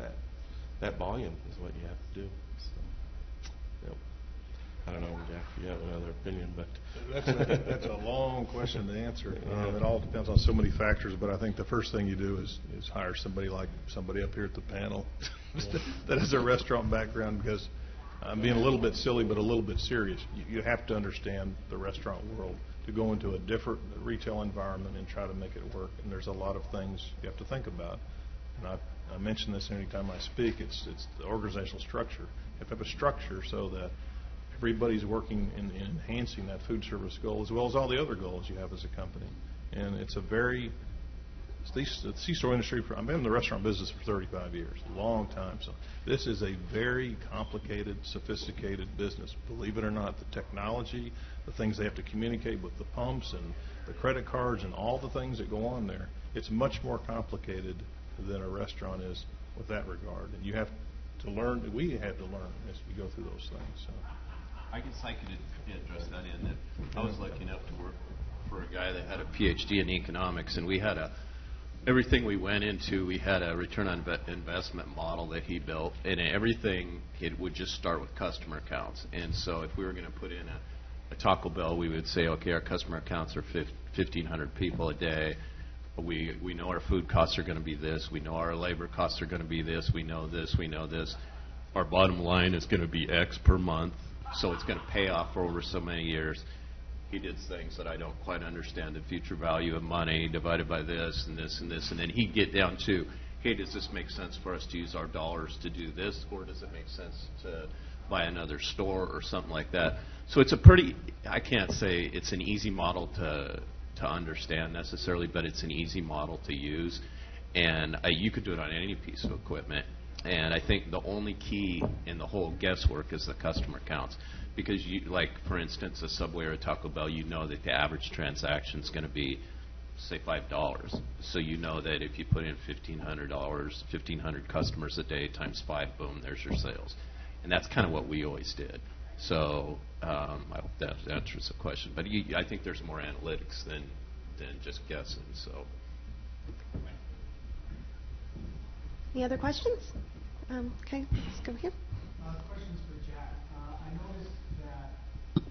that volume is what you have to do. So, I don't know, Jack, if you have another opinion, but that's a long question to answer. It all depends on so many factors, but I think the first thing you do is hire somebody like somebody up here at the panel that has a restaurant background, because I'm being a little bit silly but a little bit serious. You have to understand the restaurant world to go into a different retail environment and try to make it work, and there's a lot of things you have to think about. And I mention this anytime I speak. It's the organizational structure. You have to have a structure so that everybody's working in enhancing that food service goal as well as all the other goals you have as a company. And it's the C-store industry, I've been in the restaurant business for 35 years, a long time. So this is a very complicated, sophisticated business. Believe it or not, the technology, the things they have to communicate with the pumps and the credit cards and all the things that go on there, it's much more complicated than a restaurant is with that regard. And you have to learn, we had to learn as we go through those things. So. I guess I could address that in that I was lucky enough to work for a guy that had a PhD in economics, and we had everything we went into, we had a return on investment model that he built, and everything, it would just start with customer accounts. And so if we were going to put in a Taco Bell, we would say, okay, our customer accounts are 1,500 people a day. We know our food costs are going to be this. We know our labor costs are going to be this. We know this. We know this. Our bottom line is going to be X per month, so it's going to pay off for over so many years. He did things that I don't quite understand, the future value of money divided by this and this and this. And then he'd get down to, hey, does this make sense for us to use our dollars to do this, or does it make sense to buy another store or something like that? So it's I can't say it's an easy model to understand necessarily, but it's an easy model to use. And you could do it on any piece of equipment. And I think the only key in the whole guesswork is the customer counts, because you, like for instance, a Subway or a Taco Bell, you know that the average transaction is going to be, say, $5. So you know that if you put in $1,500, 1,500 customers a day times 5, boom, there's your sales. And that's kind of what we always did. So I hope that answers the question. But I think there's more analytics than just guessing. So. Any other questions? Okay, let's go here. Questions for Jack. I noticed that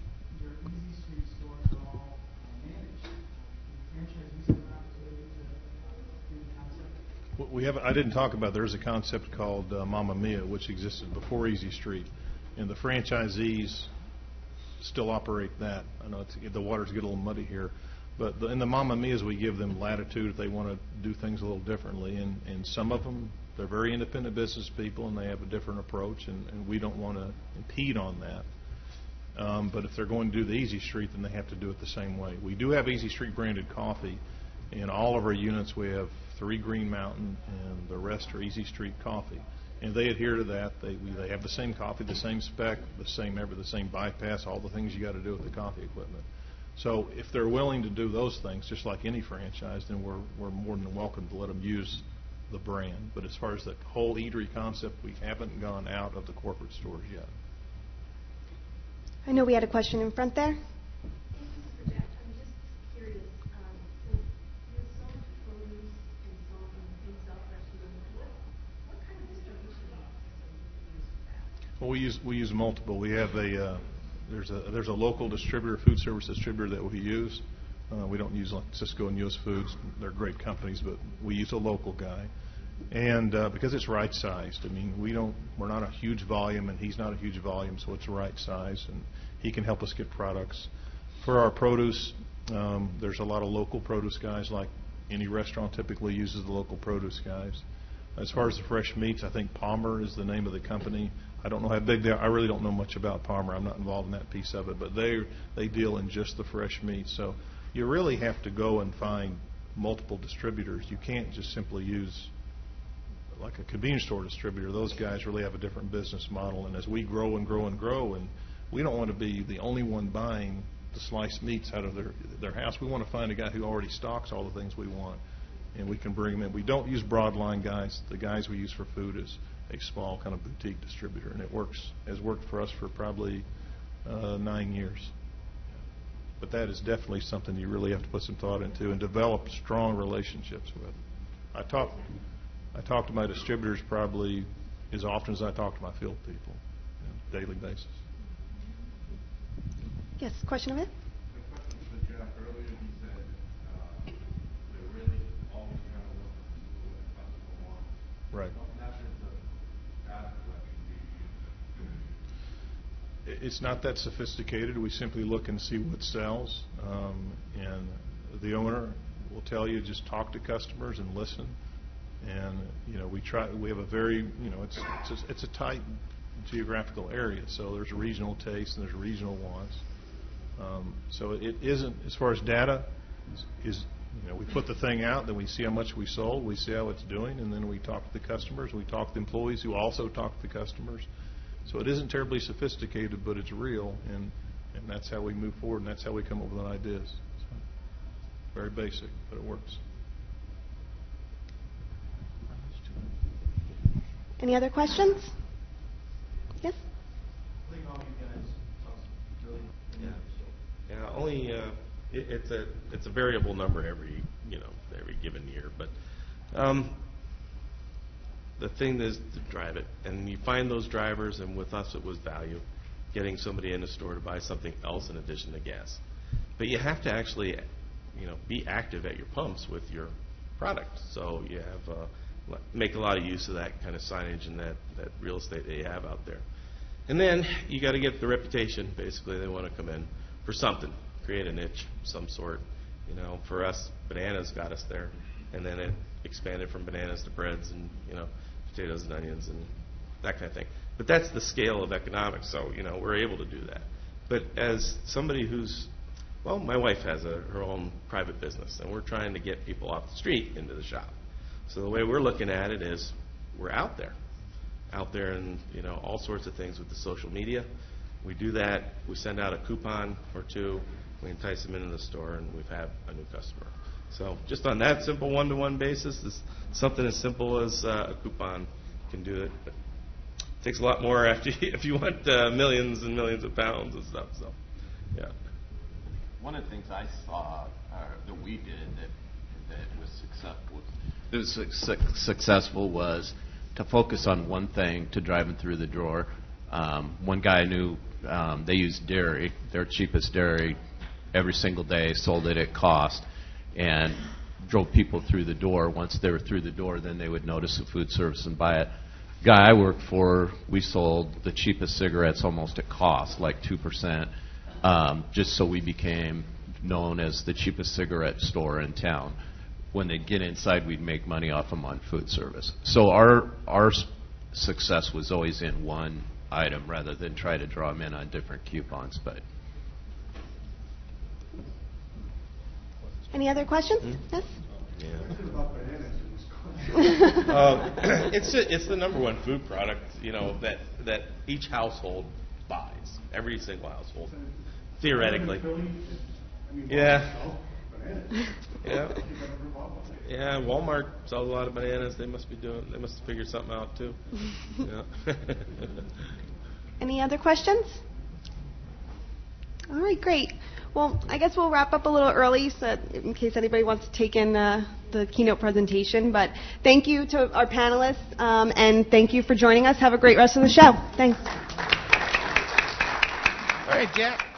your Easy Street stores are all managed. Do franchisees have an opportunity to do the concept? We have. I didn't talk about. There's a concept called Mamma Mia, which existed before Easy Street, and the franchisees still operate that. I know the waters get a little muddy here, but in the Mamma Mias, we give them latitude if they want to do things a little differently, and some of them, they're very independent business people, and they have a different approach, and we don't want to impede on that. But if they're going to do the Easy Street, then they have to do it the same way. We do have Easy Street branded coffee. In all of our units, we have 3 Green Mountain, and the rest are Easy Street coffee. And they adhere to that. They have the same coffee, the same spec, the same bypass, all the things you got to do with the coffee equipment. So if they're willing to do those things, just like any franchise, then we're more than welcome to let them use the brand. But as far as the whole eatery concept, we haven't gone out of the corporate stores yet. I know we had a question in front there. Thank you, Jack. I'm just curious. So there's so much produce and so many things out there. What kind of distribution system do you use for that? Well, we use multiple. We have there's a local distributor, food service distributor that we use. We don't use like Cisco and US Foods. They're great companies, but we use a local guy. And because it's right sized, I mean, we're not a huge volume, and he's not a huge volume, so it's right size, and he can help us get products. For our produce, there's a lot of local produce guys, like any restaurant typically uses the local produce guys. As far as the fresh meats, I think Palmer is the name of the company. I don't know how big they are. I really don't know much about Palmer. I'm not involved in that piece of it, but they deal in just the fresh meat. So you really have to go and find multiple distributors. You can't just simply use like a convenience store distributor. Those guys really have a different business model, and as we grow and grow and grow, and we don't want to be the only one buying the sliced meats out of their house. We want to find a guy who already stocks all the things we want, and we can bring them in. We don't use broadline guys. The guys we use for food is a small kind of boutique distributor, and has worked for us for probably 9 years. But that is definitely something you really have to put some thought into and develop strong relationships with. I talk to my distributors probably as often as I talk to my field people on a daily basis. Yes, question over there? The question for Jeff. Earlier he said they're really always trying to look to see what the customer wants. Right. What methods of data collection do you use? It's not that sophisticated. We simply look and see what sells, and the owner will tell you just talk to customers and listen. And we have a very it's a tight geographical area, so there's a regional taste and there's regional wants. So it isn't, as far as data is, we put the thing out, then we see how much we sold, we see how it's doing, and then we talk to the customers, we talk to the employees who also talk to the customers. So it isn't terribly sophisticated, but it's real, and that's how we move forward, and that's how we come up with ideas. So, very basic, but it works. Any other questions? Yes? I think all you guys talk really. Yeah. Only it's a variable number every given year, but the thing is to drive it, and you find those drivers, and with us it was value, getting somebody in the store to buy something else in addition to gas. But you have to actually be active at your pumps with your product, so you have make a lot of use of that kind of signage and that real estate that you have out there. And then you got to get the reputation. Basically, they want to come in for something, create a niche of some sort. For us, bananas got us there, and then it expanded from bananas to breads and potatoes and onions and that kind of thing. But that's the scale of economics, so we're able to do that. But as somebody my wife has her own private business, and we're trying to get people off the street into the shop. So the way we're looking at it is we're out there and all sorts of things with the social media. We do that. We send out a coupon or two. We entice them into the store, and we've had a new customer. So just on that simple one-to-one basis, something as simple as a coupon can do it. But it takes a lot more if you want millions and millions of pounds and stuff. So, yeah. One of the things I saw that we did that was successful was to focus on one thing to drive them through the door. One guy I knew, they used dairy, their cheapest dairy, every single day, sold it at cost, and drove people through the door. Once they were through the door, then they would notice the food service and buy it. Guy I worked for, we sold the cheapest cigarettes almost at cost, like 2%, just so we became known as the cheapest cigarette store in town. When they'd get inside, we'd make money off them on food service. So our success was always in one item rather than try to draw them in on different coupons. But Any other questions? Yes? It's the number one food product, that each household buys. Every single household, theoretically. Yeah. Yeah. Yeah. Walmart sells a lot of bananas. They must have figured something out too. Yeah. Any other questions? All right, great. Well, I guess we'll wrap up a little early so in case anybody wants to take in the keynote presentation. But thank you to our panelists, and thank you for joining us. Have a great rest of the show. Thanks. All right, Jack.